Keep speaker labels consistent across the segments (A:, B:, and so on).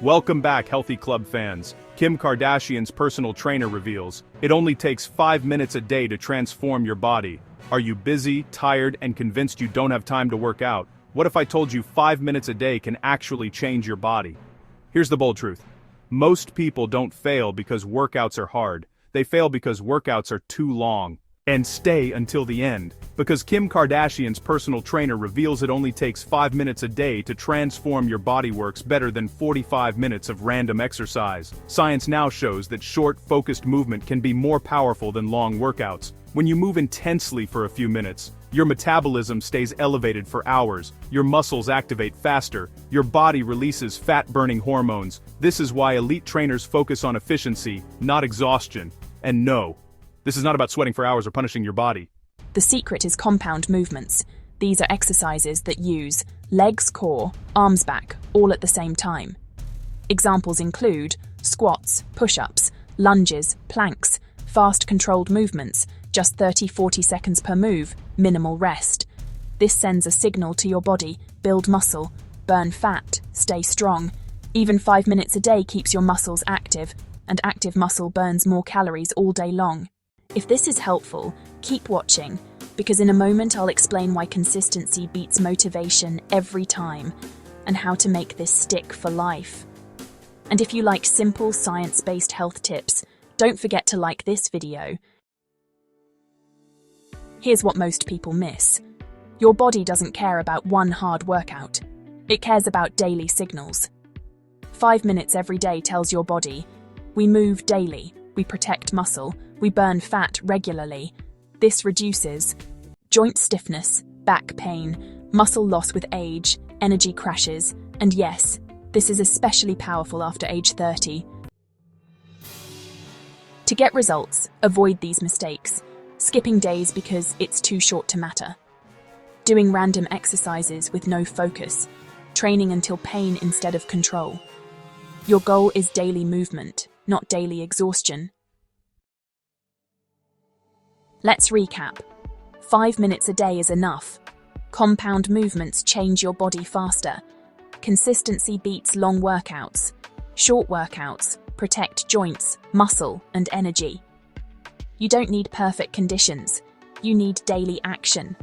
A: Welcome back, Healthy Club fans. Kim Kardashian's personal trainer reveals, it only takes 5 minutes a day to transform your body. Are you busy, tired, and convinced you don't have time to work out? What if I told you 5 minutes a day can actually change your body? Here's the bold truth. Most people don't fail because workouts are hard. They fail because workouts are too long. And stay until the end, because Kim Kardashian's personal trainer reveals it only takes 5 minutes a day to transform your body. Works better than 45 minutes of random exercise. Science now shows that short, focused movement can be more powerful than long workouts. When you move intensely for a few minutes, your metabolism stays elevated for hours, your muscles activate faster, your body releases fat-burning hormones. This is why elite trainers focus on efficiency, not exhaustion. And no, this is not about sweating for hours or punishing your body.
B: The secret is compound movements. These are exercises that use legs, core, arms back, all at the same time. Examples include squats, push-ups, lunges, planks, fast controlled movements, just 30-40 seconds per move, minimal rest. This sends a signal to your body: build muscle, burn fat, stay strong. Even 5 minutes a day keeps your muscles active, and active muscle burns more calories all day long. If this is helpful, keep watching, because in a moment I'll explain why consistency beats motivation every time, and how to make this stick for life. And if you like simple, science-based health tips, don't forget to like this video. Here's what most people miss. Your body doesn't care about one hard workout. It cares about daily signals. 5 minutes every day tells your body, we move daily, we protect muscle, we burn fat regularly. This reduces joint stiffness, back pain, muscle loss with age, energy crashes, and yes, this is especially powerful after age 30. To get results, avoid these mistakes. Skipping days because it's too short to matter. Doing random exercises with no focus. Training until pain instead of control. Your goal is daily movement, not daily exhaustion. Let's recap. 5 minutes a day is enough. Compound movements change your body faster. Consistency beats long workouts. Short workouts protect joints, muscle, and energy. You don't need perfect conditions. You need daily action.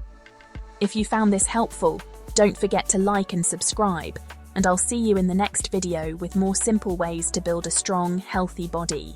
B: If you found this helpful, don't forget to like and subscribe, and I'll see you in the next video with more simple ways to build a strong, healthy body.